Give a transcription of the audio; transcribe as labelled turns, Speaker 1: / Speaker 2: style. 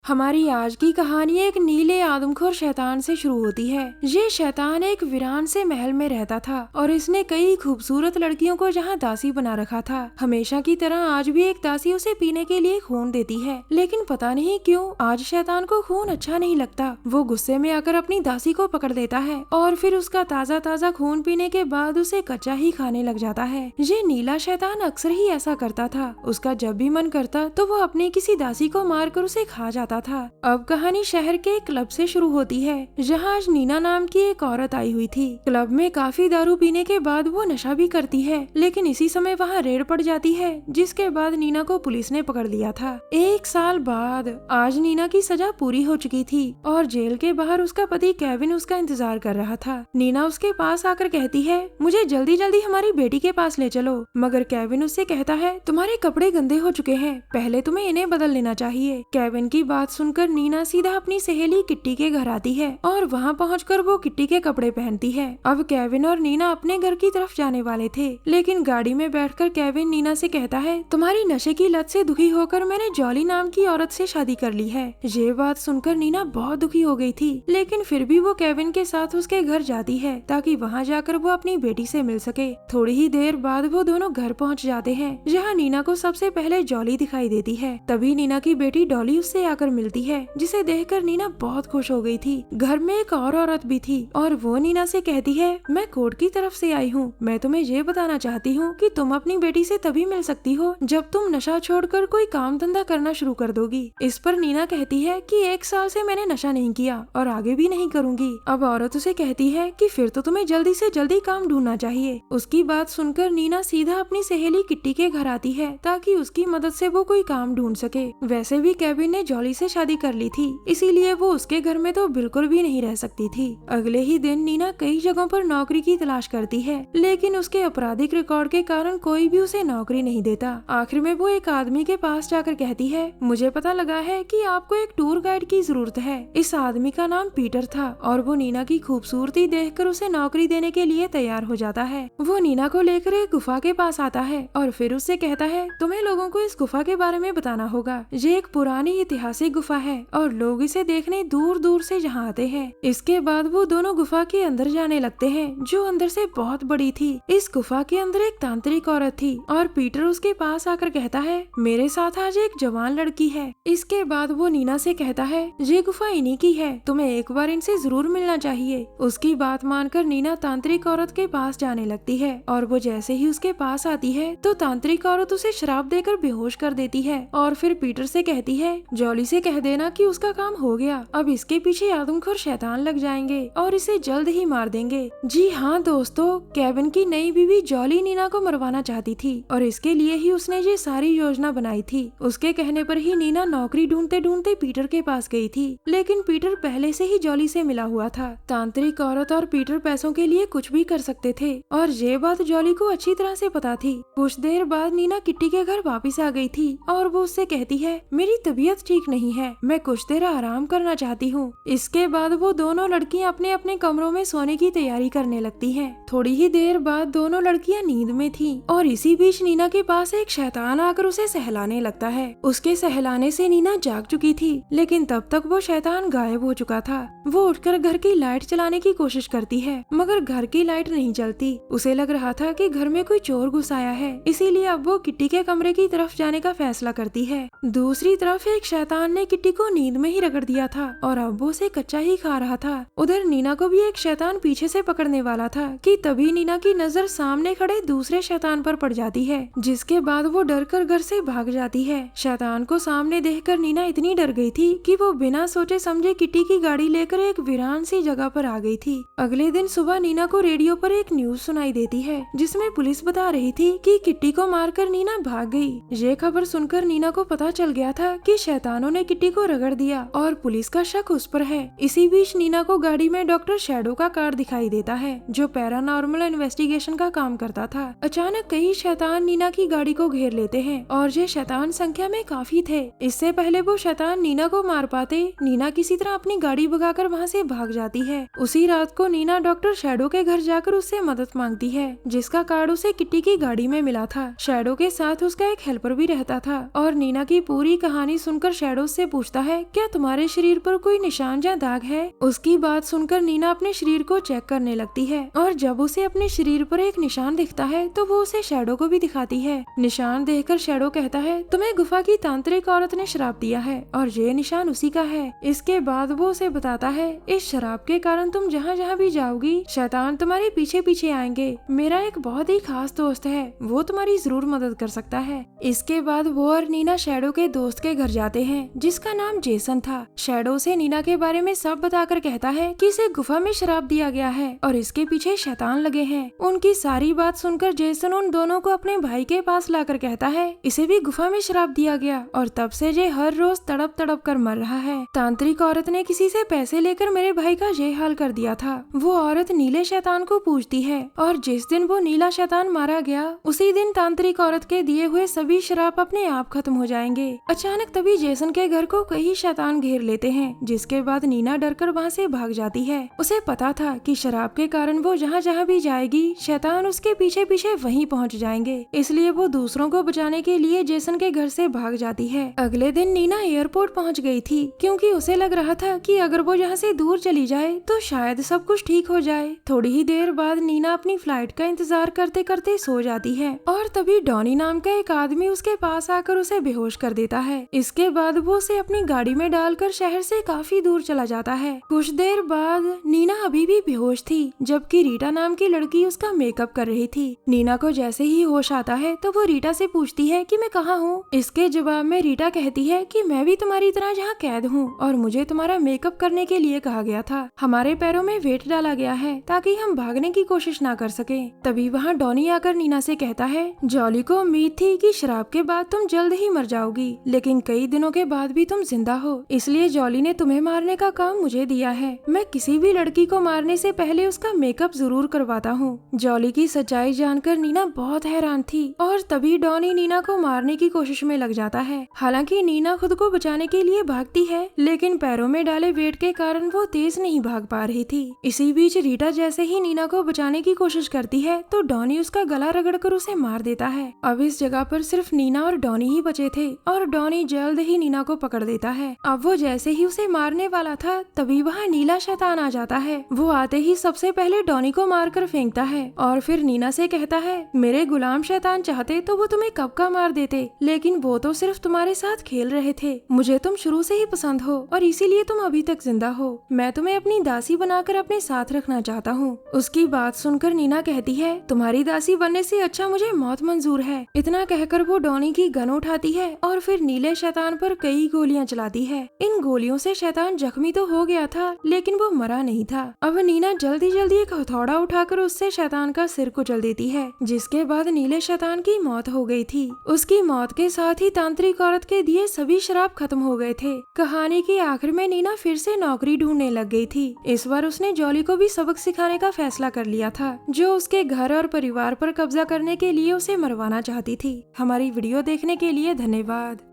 Speaker 1: हमारी आज की कहानी एक नीले आदमखोर शैतान से शुरू होती है। ये शैतान एक वीरान से महल में रहता था और इसने कई खूबसूरत लड़कियों को जहाँ दासी बना रखा था। हमेशा की तरह आज भी एक दासी उसे पीने के लिए खून देती है, लेकिन पता नहीं क्यों आज शैतान को खून अच्छा नहीं लगता। वो गुस्से में आकर अपनी दासी को पकड़ लेता है और फिर उसका ताज़ा ताज़ा खून पीने के बाद उसे कच्चा ही खाने लग जाता है। ये नीला शैतान अक्सर ही ऐसा करता था। उसका जब भी मन करता तो वो अपनी किसी दासी को मारकर उसे खा जाता था। अब कहानी शहर के एक क्लब से शुरू होती है, जहाँ आज नीना नाम की एक औरत आई हुई थी। क्लब में काफी दारू पीने के बाद वो नशा भी करती है, लेकिन इसी समय वहाँ रेड पड़ जाती है, जिसके बाद नीना को पुलिस ने पकड़ लिया था। 1 साल बाद आज नीना की सजा पूरी हो चुकी थी और जेल के बाहर उसका पति केविन उसका इंतजार कर रहा था। नीना उसके पास आकर कहती है, मुझे जल्दी जल्दी हमारी बेटी के पास ले चलो, मगर केविन उससे कहता है, तुम्हारे कपड़े गंदे हो चुके हैं, पहले तुम्हें इन्हें बदल लेना चाहिए। केविन की बात सुनकर नीना सीधा अपनी सहेली किट्टी के घर आती है और वहाँ पहुंचकर वो किट्टी के कपड़े पहनती है। अब केविन और नीना अपने घर की तरफ जाने वाले थे, लेकिन गाड़ी में बैठकर केविन नीना से कहता है, तुम्हारी नशे की लत से दुखी होकर मैंने जॉली नाम की औरत से शादी कर ली है। ये बात सुनकर नीना बहुत दुखी हो गई थी, लेकिन फिर भी वो केविन के साथ उसके घर जाती है ताकि वहाँ जाकर वो अपनी बेटी से मिल सके। थोड़ी ही देर बाद वो दोनों घर पहुँच जाते हैं, जहाँ नीना को सबसे पहले जॉली दिखाई देती है। तभी नीना की बेटी डॉली उससे आकर मिलती है, जिसे देखकर नीना बहुत खुश हो गई थी। घर में एक और औरत भी थी और वो नीना से कहती है, मैं कोर्ट की तरफ से आई हूँ, मैं तुम्हें ये बताना चाहती हूँ कि तुम अपनी बेटी से तभी मिल सकती हो जब तुम नशा छोड़कर कोई काम धंधा करना शुरू कर दोगी। इस पर नीना कहती है कि 1 साल से मैंने नशा नहीं किया और आगे भी नहीं करूंगी। अब औरत उसे कहती है कि फिर तो तुम्हें जल्दी से जल्दी काम ढूंढना चाहिए। उसकी बात सुनकर नीना सीधा अपनी सहेली किट्टी के घर आती है ताकि उसकी मदद से वो कोई काम ढूंढ सके। वैसे भी केविन ने जॉली से शादी कर ली थी, इसीलिए वो उसके घर में तो बिल्कुल भी नहीं रह सकती थी। अगले ही दिन नीना कई जगहों पर नौकरी की तलाश करती है, लेकिन उसके आपराधिक रिकॉर्ड के कारण कोई भी उसे नौकरी नहीं देता। आखिर में वो एक आदमी के पास जाकर कहती है, मुझे पता लगा है कि आपको एक टूर गाइड की जरूरत है। इस आदमी का नाम पीटर था और वो नीना की खूबसूरती देखकर उसे नौकरी देने के लिए तैयार हो जाता है। वो नीना को लेकर एक गुफा के पास आता है और फिर उससे कहता है, तुम्हें लोगों को इस गुफा के बारे में बताना होगा। ये एक पुरानी ऐतिहासिक गुफा है और लोग इसे देखने दूर दूर से यहाँ आते हैं। इसके बाद वो दोनों गुफा के अंदर जाने लगते हैं, जो अंदर से बहुत बड़ी थी। इस गुफा के अंदर एक तांत्रिक औरत थी और पीटर उसके पास आकर कहता है, मेरे साथ आज एक जवान लड़की है। इसके बाद वो नीना से कहता है, ये गुफा इन्हीं की है, तुम्हें एक बार इनसे जरूर मिलना चाहिए। उसकी बात मानकर नीना तांत्रिक औरत के पास जाने लगती है और वो जैसे ही उसके पास आती है तो तांत्रिक औरत उसे शराब देकर बेहोश कर देती है और फिर पीटर से कहती है, जॉली से कह देना कि उसका काम हो गया, अब इसके पीछे आदमखोर शैतान लग जाएंगे और इसे जल्द ही मार देंगे। जी हाँ दोस्तों, केविन की नई बीवी जॉली नीना को मरवाना चाहती थी और इसके लिए ही उसने ये सारी योजना बनाई थी। उसके कहने पर ही नीना नौकरी ढूंढते ढूंढते पीटर के पास गई थी, लेकिन पीटर पहले से ही जॉली से मिला हुआ था। तांत्रिक औरत और पीटर पैसों के लिए कुछ भी कर सकते थे और ये बात जॉली को अच्छी तरह से पता थी। कुछ देर बाद नीना किट्टी के घर वापिस आ गई थी और वो उससे कहती है, मेरी तबीयत ठीक नहीं है, मैं कुछ देर आराम करना चाहती हूँ। इसके बाद वो दोनों लड़कियां अपने अपने कमरों में सोने की तैयारी करने लगती हैं। थोड़ी ही देर बाद दोनों लड़कियां नींद में थीं और इसी बीच नीना के पास एक शैतान आकर उसे सहलाने लगता है। उसके सहलाने से नीना जाग चुकी थी, लेकिन तब तक वो शैतान गायब हो चुका था। वो उठकर घर की लाइट चलाने की कोशिश करती है, मगर घर की लाइट नहीं जलती। उसे लग रहा था कि घर में कोई चोर घुस आया है, इसीलिए अब वो किट्टी के कमरे की तरफ जाने का फैसला करती है। दूसरी तरफ एक शैतान ने किट्टी को नींद में ही रगड़ दिया था और अब वो उसे कच्चा ही खा रहा था। उधर नीना को भी एक शैतान पीछे से पकड़ने वाला था कि तभी नीना की नजर सामने खड़े दूसरे शैतान पर पड़ जाती है, जिसके बाद वो डर कर घर से भाग जाती है। शैतान को सामने देखकर नीना इतनी डर गई थी कि वो बिना सोचे समझे किट्टी की गाड़ी लेकर एक वीरान सी जगह पर आ गई थी। अगले दिन सुबह नीना को रेडियो पर एक न्यूज सुनाई देती है, जिसमें पुलिस बता रही थी कि किट्टी को मारकर नीना भाग गई। ये खबर सुनकर नीना को पता चल गया था कि शैतानों ने किट्टी को रगड़ दिया और पुलिस का शक उस पर है। इसी बीच नीना को गाड़ी में डॉक्टर शैडो का कार दिखाई देता है, जो पैरानॉर्मल इन्वेस्टिगेशन का काम करता था। अचानक कई शैतान नीना की गाड़ी को घेर लेते हैं और ये शैतान संख्या में काफी थे। इससे पहले वो शैतान नीना को मार पाते, नीना किसी तरह अपनी गाड़ी भगाकर वहाँ से भाग जाती है। उसी रात को नीना डॉक्टर शैडो के घर जाकर उससे मदद मांगती है, जिसका कार्ड उसे किट्टी की गाड़ी में मिला था। शैडो के साथ उसका एक हेल्पर भी रहता था और नीना की पूरी कहानी सुनकर शैडो उससे पूछता है, क्या तुम्हारे शरीर पर कोई निशान या दाग है? उसकी बात सुनकर नीना अपने शरीर को चेक करने लगती है और जब उसे अपने शरीर पर एक निशान दिखता है तो वो उसे शैडो को भी दिखाती है। निशान देखकर शैडो कहता है, तुम्हें गुफा की तांत्रिक औरत ने श्राप दिया है और ये निशान उसी का है। इसके बाद वो उसे बताता है, इस शराब के कारण तुम जहाँ जहाँ भी जाओगी शैतान तुम्हारे पीछे पीछे आएंगे। मेरा एक बहुत ही खास दोस्त है, वो तुम्हारी जरूर मदद कर सकता है। इसके बाद वो और नीना शैडो के दोस्त के घर जाते हैं जिसका नाम जेसन था। शैडो से नीना के बारे में सब बताकर कहता है कि इसे गुफा में शराब दिया गया है और इसके पीछे शैतान लगे हैं। उनकी सारी बात सुनकर जेसन उन दोनों को अपने भाई के पास लाकर कहता है, इसे भी गुफा में शराब दिया गया और तब से ये हर रोज तड़प तड़प कर मर रहा है। तांत्रिक औरत ने किसी से पैसे लेकर मेरे भाई का ये हाल कर दिया था। वो औरत नीले शैतान को पूजती है और जिस दिन वो नीला शैतान मारा गया उसी दिन तांत्रिक औरत के दिए हुए सभी शराब अपने आप खत्म हो जाएंगे। अचानक तभी जेसन के घर को कई शैतान घेर लेते हैं, जिसके बाद नीना डरकर वहाँ से भाग जाती है। उसे पता था कि शराब के कारण वो जहाँ जहाँ भी जाएगी शैतान उसके पीछे पीछे वहीं पहुँच जाएंगे, इसलिए वो दूसरों को बचाने के लिए जेसन के घर से भाग जाती है। अगले दिन नीना एयरपोर्ट पहुँच गई थी क्योंकि उसे लग रहा था कि अगर वो यहाँ से दूर चली जाए तो शायद सब कुछ ठीक हो जाए। थोड़ी ही देर बाद नीना अपनी फ्लाइट का इंतजार करते करते सो जाती है और तभी डॉनी नाम का एक आदमी उसके पास आकर उसे बेहोश कर देता है। इसके बाद वो उसे अपनी गाड़ी में डालकर शहर से काफी दूर चला जाता है। कुछ देर बाद नीना अभी भी बेहोश थी जबकि रीटा नाम की लड़की उसका मेकअप कर रही थी। नीना को जैसे ही होश आता है तो वो रीटा से पूछती है कि मैं कहाँ हूँ। इसके जवाब में रीटा कहती है कि मैं भी तुम्हारी तरह यहाँ कैद हूँ और मुझे तुम्हारा मेकअप करने के लिए कहा गया था। हमारे पैरों में वेट डाला गया है ताकि हम भागने की कोशिश ना कर सके। तभी वहाँ डॉनी आकर नीना से कहता है, जॉली को उम्मीद थी कि शराब के बाद तुम जल्द ही मर जाओगी, लेकिन कई दिनों के बाद भी तुम जिंदा हो, इसलिए जॉली ने तुम्हें मारने का काम मुझे दिया है। मैं किसी भी लड़की को मारने से पहले उसका मेकअप जरूर करवाता हूँ। जॉली की सच्चाई जानकर नीना बहुत हैरान थी और तभी डॉनी नीना को मारने की कोशिश में लग जाता है। हालांकि नीना खुद को बचाने के लिए भागती है, लेकिन पैरों में डाले वेट के कारण वो तेज नहीं भाग पा रही थी। इसी बीच रीटा जैसे ही नीना को बचाने की कोशिश करती है तो डॉनी उसका गला रगड़कर उसे मार देता है। अब इस जगह पर सिर्फ नीना और डॉनी ही बचे थे और डॉनी जल्द ही नीना को पकड़ देता है। अब वो जैसे ही उसे मारने वाला था तभी वहाँ नीला शैतान आ जाता है। वो आते ही सबसे पहले डॉनी को मारकर फेंकता है और फिर नीना से कहता है, मेरे गुलाम शैतान चाहते तो वो तुम्हें कब का मार देते, लेकिन वो तो सिर्फ तुम्हारे साथ खेल रहे थे। मुझे तुम शुरू से ही पसंद हो और इसीलिए तुम अभी तक जिंदा हो। मैं तुम्हें अपनी दासी बनाकर अपने साथ रखना चाहता हूँ। उसकी बात सुनकर नीना कहती है, तुम्हारी दासी बनने से अच्छा मुझे मौत मंजूर है। इतना कहकर वो डॉनी की गन उठाती है और फिर नीले शैतान पर कई गोलियां चलाती है। इन गोलियों से शैतान जख्मी तो हो गया था लेकिन वो मरा नहीं था। अब नीना जल्दी जल्दी एक हथौड़ा उठाकर उससे शैतान का सिर कुचल देती है, जिसके बाद नीले शैतान की मौत हो गई थी। उसकी मौत के साथ ही तांत्रिक औरत के दिए सभी शराब खत्म हो गए थे। कहानी के आखिर में नीना फिर से नौकरी ढूंढने लग गई थी। इस बार उसने जॉली को भी सबक सिखाने का फैसला कर लिया था, जो उसके घर और परिवार पर कब्जा करने के लिए उसे मरवाना चाहती थी। हमारी वीडियो देखने के लिए धन्यवाद।